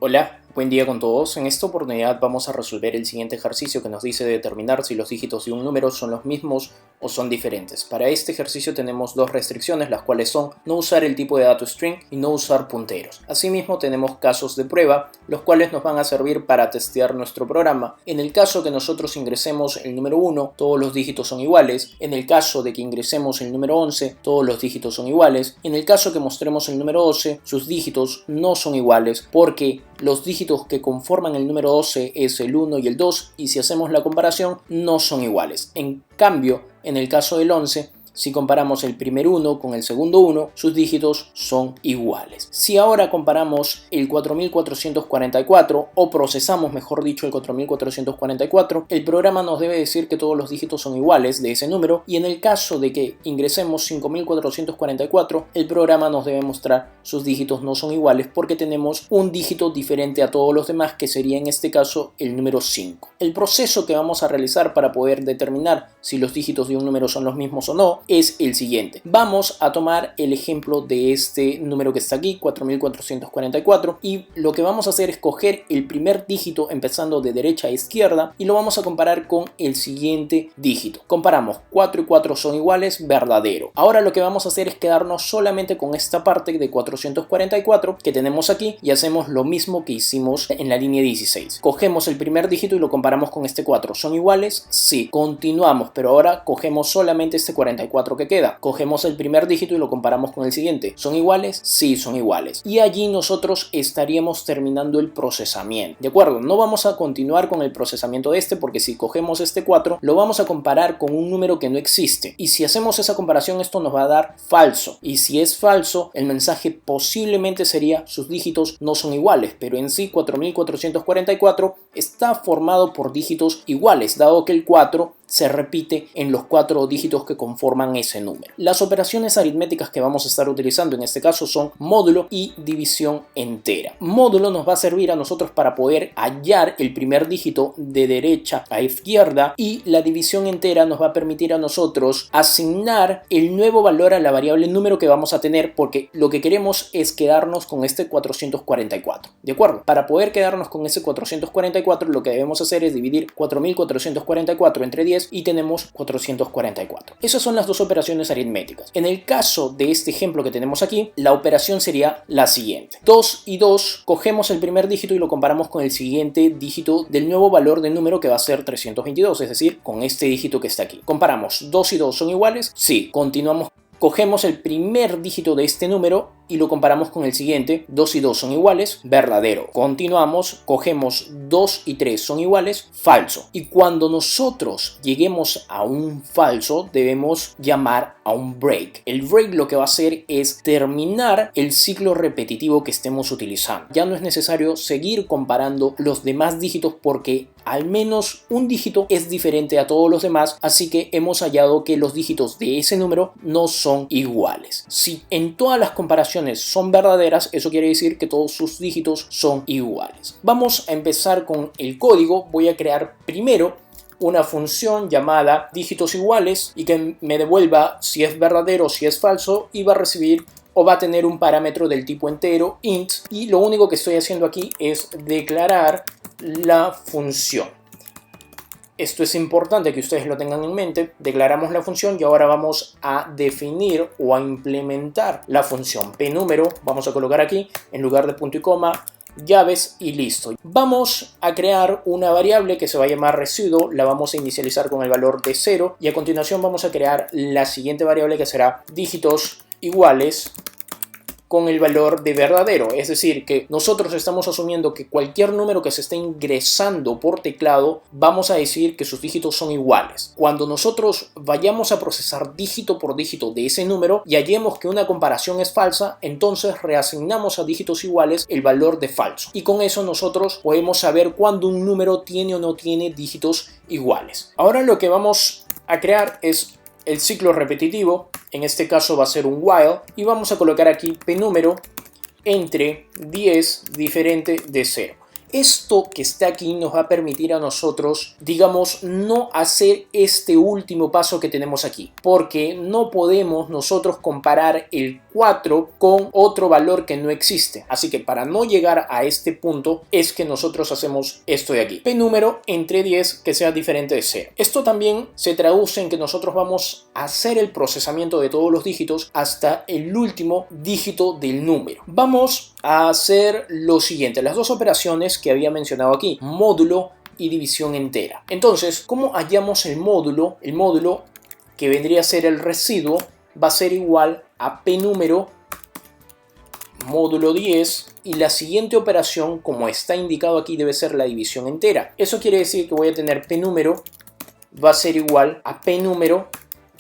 Hola, buen día con todos. En esta oportunidad vamos a resolver el siguiente ejercicio que nos dice determinar si los dígitos de un número son los mismos o son diferentes. Para este ejercicio tenemos dos restricciones, las cuales son no usar el tipo de dato string y no usar punteros. Asimismo tenemos casos de prueba, los cuales nos van a servir para testear nuestro programa. En el caso que nosotros ingresemos el número 1, todos los dígitos son iguales. En el caso de que ingresemos el número 11, todos los dígitos son iguales. En el caso que mostremos el número 12, sus dígitos no son iguales porque los dígitos que conforman el número 12 es el 1 y el 2 y si hacemos la comparación no son iguales. En cambio, en el caso del 11, si comparamos el primer 1 con el segundo 1, sus dígitos son iguales. Si ahora comparamos el 4444 o procesamos, mejor dicho, el 4444, el programa nos debe decir que todos los dígitos son iguales de ese número y en el caso de que ingresemos 5444, el programa nos debe mostrar sus dígitos no son iguales porque tenemos un dígito diferente a todos los demás que sería en este caso el número 5. El proceso que vamos a realizar para poder determinar si los dígitos de un número son los mismos o no es el siguiente. Vamos a tomar el ejemplo de este número que está aquí, 4444, y lo que vamos a hacer es coger el primer dígito empezando de derecha a izquierda y lo vamos a comparar con el siguiente dígito. Comparamos, 4 y 4 son iguales, verdadero. Ahora lo que vamos a hacer es quedarnos solamente con esta parte de 444 que tenemos aquí y hacemos lo mismo que hicimos en la línea 16. Cogemos el primer dígito y lo comparamos con este 4. ¿Son iguales? Sí. Continuamos, pero ahora cogemos solamente este 44 que queda. Cogemos el primer dígito y lo comparamos con el siguiente. ¿Son iguales? Sí, son iguales. Y allí nosotros estaríamos terminando el procesamiento. ¿De acuerdo? No vamos a continuar con el procesamiento de este porque si cogemos este 4 lo vamos a comparar con un número que no existe. Y si hacemos esa comparación esto nos va a dar falso. Y si es falso el mensaje posiblemente sería sus dígitos no son iguales. Pero en sí 4444 está formado por dígitos iguales dado que el 4 se repite en los 4 dígitos que conforman ese número. Las operaciones aritméticas que vamos a estar utilizando en este caso son módulo y división entera. Módulo nos va a servir a nosotros para poder hallar el primer dígito de derecha a izquierda y la división entera nos va a permitir a nosotros asignar el nuevo valor a la variable número que vamos a tener porque lo que queremos es quedarnos con este 444. ¿De acuerdo? Para poder quedarnos con ese 444 lo que debemos hacer es dividir 4444 entre 10 y tenemos 444. Esas son las dos operaciones aritméticas. En el caso de este ejemplo que tenemos aquí, la operación sería la siguiente. 2 y 2, cogemos el primer dígito y lo comparamos con el siguiente dígito del nuevo valor de número que va a ser 322, es decir, con este dígito que está aquí. Comparamos, 2 y 2 son iguales, sí. Continuamos. Cogemos el primer dígito de este número y lo comparamos con el siguiente, 2 y 2 son iguales, verdadero. Continuamos, cogemos 2 y 3 son iguales, falso. Y cuando nosotros lleguemos a un falso, debemos llamar a un break. El break lo que va a hacer es terminar el ciclo repetitivo que estemos utilizando. Ya no es necesario seguir comparando los demás dígitos porque al menos un dígito es diferente a todos los demás, así que hemos hallado que los dígitos de ese número no son iguales. Si en todas las comparaciones son verdaderas, eso quiere decir que todos sus dígitos son iguales. Vamos a empezar con el código. Voy a crear primero una función llamada dígitos iguales y que me devuelva si es verdadero o si es falso y va a recibir o va a tener un parámetro del tipo entero, int, y lo único que estoy haciendo aquí es declarar la función. Esto es importante que ustedes lo tengan en mente. Declaramos la función y ahora vamos a definir o a implementar la función pNúmero. Vamos a colocar aquí en lugar de punto y coma llaves y listo. Vamos a crear una variable que se va a llamar residuo, la vamos a inicializar con el valor de 0 y a continuación vamos a crear la siguiente variable que será dígitos iguales con el valor de verdadero, es decir, que nosotros estamos asumiendo que cualquier número que se esté ingresando por teclado, vamos a decir que sus dígitos son iguales. Cuando nosotros vayamos a procesar dígito por dígito de ese número y hallemos que una comparación es falsa, entonces reasignamos a dígitos iguales el valor de falso. Y con eso nosotros podemos saber cuándo un número tiene o no tiene dígitos iguales. Ahora lo que vamos a crear es el ciclo repetitivo, en este caso va a ser un while, y vamos a colocar aquí pNúmero entre 10 diferente de 0. Esto que está aquí nos va a permitir a nosotros, digamos, no hacer este último paso que tenemos aquí, porque no podemos nosotros comparar el 4 con otro valor que no existe. Así que para no llegar a este punto es que nosotros hacemos esto de aquí. P número entre 10 que sea diferente de 0. Esto también se traduce en que nosotros vamos a hacer el procesamiento de todos los dígitos hasta el último dígito del número. Vamos a hacer lo siguiente, las dos operaciones que había mencionado aquí, módulo y división entera. Entonces, ¿cómo hallamos el módulo? El módulo, que vendría a ser el residuo, va a ser igual a P número módulo 10, y la siguiente operación, como está indicado aquí, debe ser la división entera. Eso quiere decir que voy a tener P número va a ser igual a P número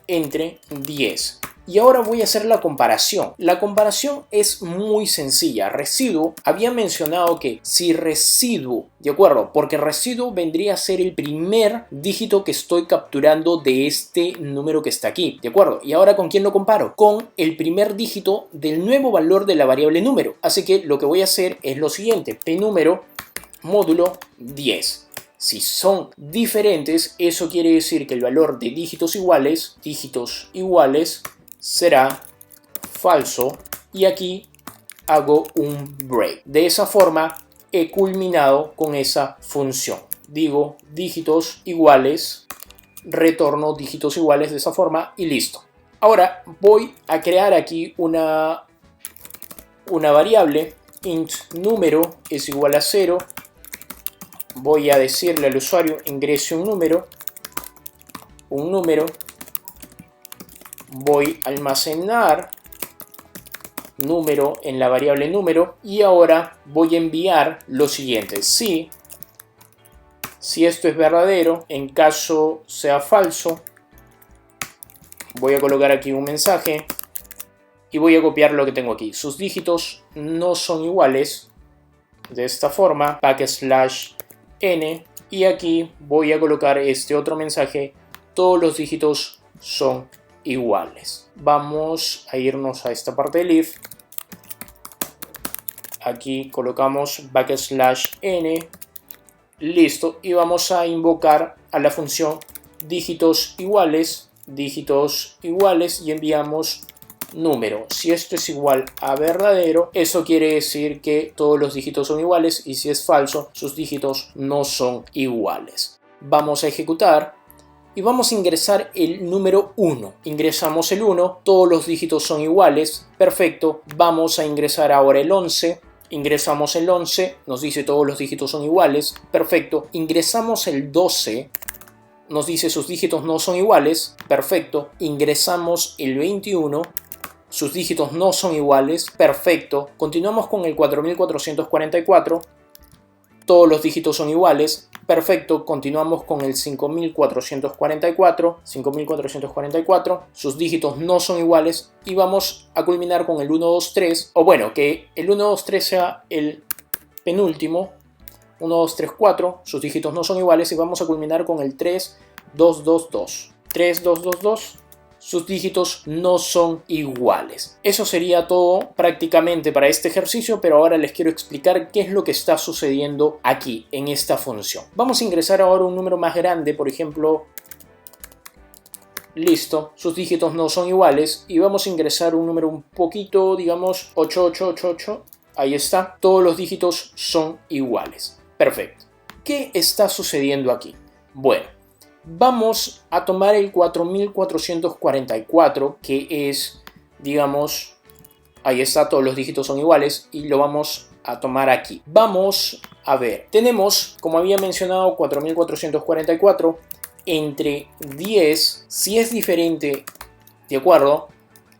entre 10. Y ahora voy a hacer la comparación. La comparación es muy sencilla. Residuo, había mencionado que si residuo, ¿de acuerdo? Porque residuo vendría a ser el primer dígito que estoy capturando de este número que está aquí, ¿de acuerdo? Y ahora, ¿con quién lo comparo? Con el primer dígito del nuevo valor de la variable número. Así que lo que voy a hacer es lo siguiente. P número módulo 10. Si son diferentes, eso quiere decir que el valor de dígitos iguales será falso, y aquí hago un break. De esa forma he culminado con esa función. Digo dígitos iguales, retorno dígitos iguales de esa forma y listo. Ahora voy a crear aquí una variable int número es igual a 0. Voy a decirle al usuario ingrese un número. Voy a almacenar número en la variable número, y ahora voy a enviar lo siguiente: si esto es verdadero, en caso sea falso, voy a colocar aquí un mensaje y voy a copiar lo que tengo aquí. Sus dígitos no son iguales, de esta forma, \n, y aquí voy a colocar este otro mensaje: todos los dígitos son iguales. Vamos a irnos a esta parte del if. Aquí colocamos \n, listo, y vamos a invocar a la función dígitos iguales, y enviamos número. Si esto es igual a verdadero, eso quiere decir que todos los dígitos son iguales, y si es falso, sus dígitos no son iguales. Vamos a ejecutar y vamos a ingresar el número 1. Ingresamos el 1, todos los dígitos son iguales, perfecto. Vamos a ingresar ahora el 11. Ingresamos el 11, nos dice todos los dígitos son iguales, perfecto. Ingresamos el 12, nos dice sus dígitos no son iguales, perfecto. Ingresamos el 21, sus dígitos no son iguales, perfecto. Continuamos con el 4444, todos los dígitos son iguales, perfecto. Continuamos con el 5444, sus dígitos no son iguales, y vamos a culminar con el 123, o bueno, que el 123 sea el penúltimo. 1234, sus dígitos no son iguales, y vamos a culminar con el 3222, sus dígitos no son iguales. Eso sería todo prácticamente para este ejercicio, pero ahora les quiero explicar qué es lo que está sucediendo aquí en esta función. Vamos a ingresar ahora un número más grande, por ejemplo, listo, sus dígitos no son iguales, y vamos a ingresar un número un poquito, digamos 8888, ahí está, todos los dígitos son iguales. Perfecto. ¿Qué está sucediendo aquí? Bueno, vamos a tomar el 4444, que es, digamos, ahí está, todos los dígitos son iguales, y lo vamos a tomar aquí. Vamos a ver, tenemos, como había mencionado, 4444 entre 10, si es diferente, de acuerdo,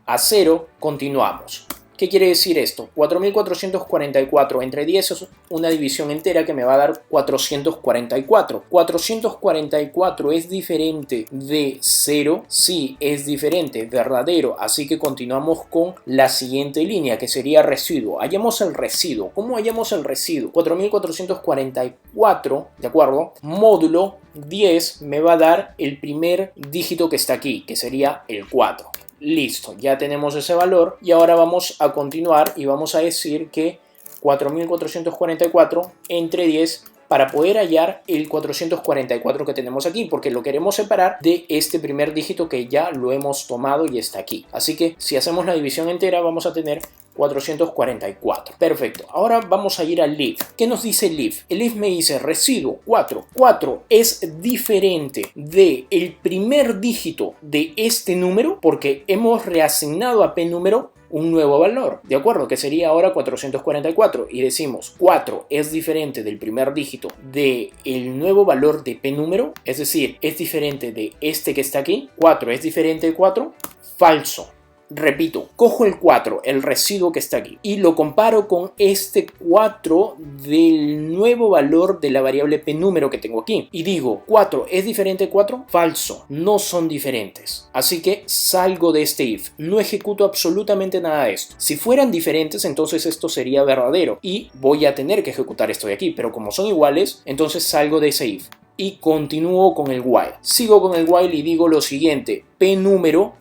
a 0, continuamos. ¿Qué quiere decir esto? 4444 entre 10 es una división entera que me va a dar 444. 444 es diferente de 0, sí, es diferente, verdadero. Así que continuamos con la siguiente línea, que sería residuo. Hallamos el residuo. ¿Cómo hallamos el residuo? 4444, ¿de acuerdo? Módulo 10 me va a dar el primer dígito que está aquí, que sería el 4. Listo, ya tenemos ese valor, y ahora vamos a continuar y vamos a decir que 4444 entre 10 para poder hallar el 444 que tenemos aquí, porque lo queremos separar de este primer dígito que ya lo hemos tomado y está aquí. Así que si hacemos la división entera vamos a tener 444. Perfecto. Ahora vamos a ir al if. ¿Qué nos dice el if? El if me dice residuo 4. 4 es diferente del primer dígito de este número porque hemos reasignado a p número un nuevo valor, ¿de acuerdo? Que sería ahora 444 y decimos 4 es diferente del primer dígito del nuevo valor de p número, es decir, es diferente de este que está aquí. 4 es diferente de 4, falso. Repito, cojo el 4, el residuo que está aquí, y lo comparo con este 4 del nuevo valor de la variable p número que tengo aquí. Y digo, 4 es diferente de 4, falso, no son diferentes. Así que salgo de este if, no ejecuto absolutamente nada de esto. Si fueran diferentes, entonces esto sería verdadero y voy a tener que ejecutar esto de aquí, pero como son iguales, entonces salgo de ese if. Y continúo con el while. Sigo con el while y digo lo siguiente. P número,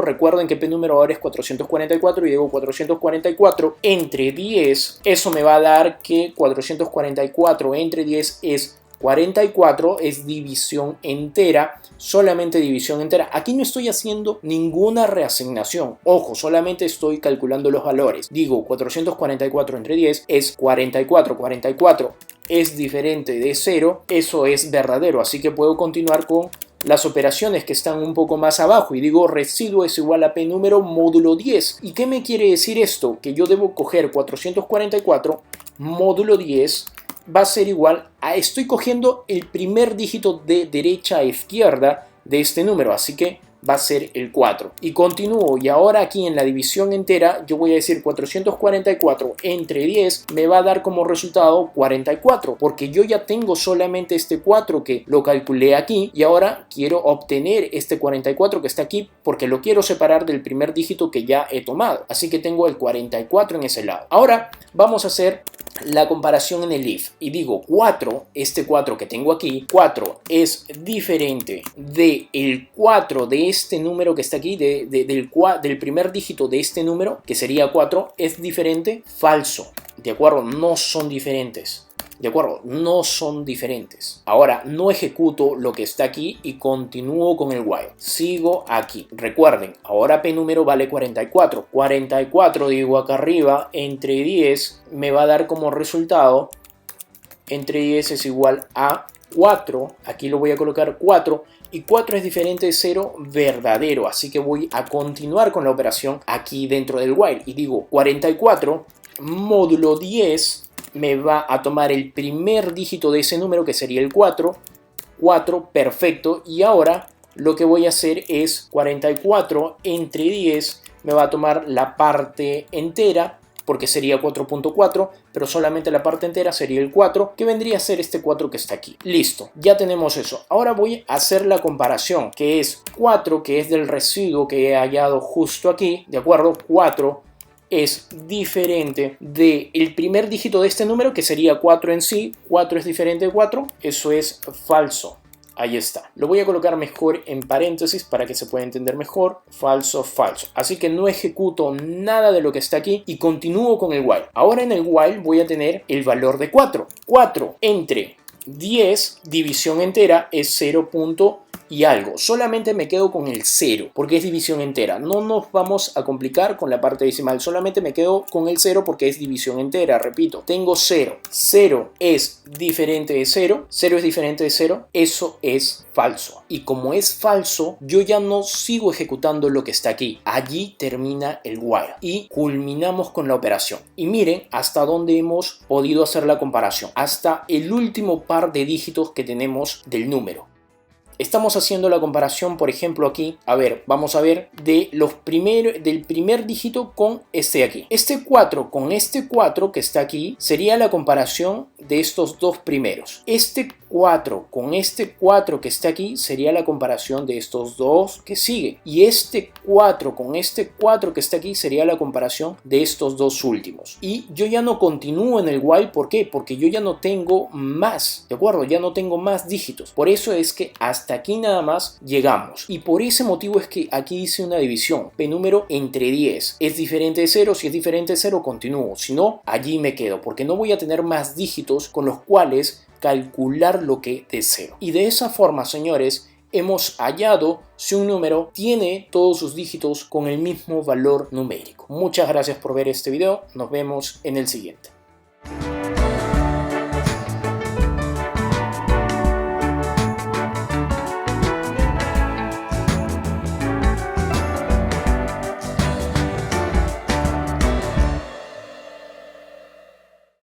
recuerden que P número ahora es 444 y digo 444 entre 10. Eso me va a dar que 444 entre 10 es 44, es división entera, solamente división entera. Aquí no estoy haciendo ninguna reasignación. Ojo, solamente estoy calculando los valores. Digo 444 entre 10 es 44. 44 es diferente de 0, eso es verdadero, así que puedo continuar con las operaciones que están un poco más abajo y digo residuo es igual a p número módulo 10. ¿Y qué me quiere decir esto? Que yo debo coger 444 módulo 10 va a ser igual a, estoy cogiendo el primer dígito de derecha a izquierda de este número, así que va a ser el 4. Y continúo, y ahora aquí en la división entera yo voy a decir 444 entre 10 me va a dar como resultado 44, porque yo ya tengo solamente este 4 que lo calculé aquí y ahora quiero obtener este 44 que está aquí porque lo quiero separar del primer dígito que ya he tomado. Así que tengo el 44 en ese lado. Ahora vamos a hacer la comparación en el if y digo 4, este 4 que tengo aquí, 4 es diferente del 4 de este número que está aquí, del primer dígito de este número, que sería 4, es diferente, falso, ¿de acuerdo? No son diferentes. ¿De acuerdo? No son diferentes. Ahora no ejecuto lo que está aquí y continúo con el while. Sigo aquí. Recuerden, ahora p número vale 44. 44 digo acá arriba entre 10 me va a dar como resultado entre 10 es igual a 4. Aquí lo voy a colocar 4. Y 4 es diferente de 0, verdadero. Así que voy a continuar con la operación aquí dentro del while. Y digo 44 módulo 10 me va a tomar el primer dígito de ese número que sería el 4. 4, perfecto. Y ahora lo que voy a hacer es 44 entre 10 me va a tomar la parte entera porque sería 4.4, pero solamente la parte entera sería el 4, que vendría a ser este 4 que está aquí. Listo, ya tenemos eso. Ahora voy a hacer la comparación, que es 4, que es del residuo que he hallado justo aquí, ¿de acuerdo? 4 es diferente del primer dígito de este número, que sería 4 en sí. 4 es diferente de 4, eso es falso. Ahí está. Lo voy a colocar mejor en paréntesis para que se pueda entender mejor. Falso, falso. Así que no ejecuto nada de lo que está aquí y continúo con el while. Ahora en el while voy a tener el valor de 4. 4 entre 10 división entera es 0. Y algo, solamente me quedo con el 0 porque es división entera. No nos vamos a complicar con la parte decimal, solamente me quedo con el 0 porque es división entera. Repito, tengo 0. 0 es diferente de 0. 0 es diferente de 0. Eso es falso. Y como es falso, yo ya no sigo ejecutando lo que está aquí. Allí termina el while y culminamos con la operación. Y miren hasta dónde hemos podido hacer la comparación. Hasta el último par de dígitos que tenemos del número. Estamos haciendo la comparación, por ejemplo, aquí. A ver, vamos a ver del primer dígito con este de aquí. Este 4 con este 4 que está aquí sería la comparación de estos dos primeros. Este 4 con este 4 que está aquí sería la comparación de estos dos que siguen. Y este 4 con este 4 que está aquí sería la comparación de estos dos últimos. Y yo ya no continúo en el while. ¿Por qué? Porque yo ya no tengo más, ¿de acuerdo? Ya no tengo más dígitos. Por eso es que hasta hasta aquí nada más llegamos. Y por ese motivo es que aquí hice una división. P número entre 10. ¿Es diferente de 0? Si es diferente de 0, continúo. Si no, allí me quedo, porque no voy a tener más dígitos con los cuales calcular lo que deseo. Y de esa forma, señores, hemos hallado si un número tiene todos sus dígitos con el mismo valor numérico. Muchas gracias por ver este video. Nos vemos en el siguiente.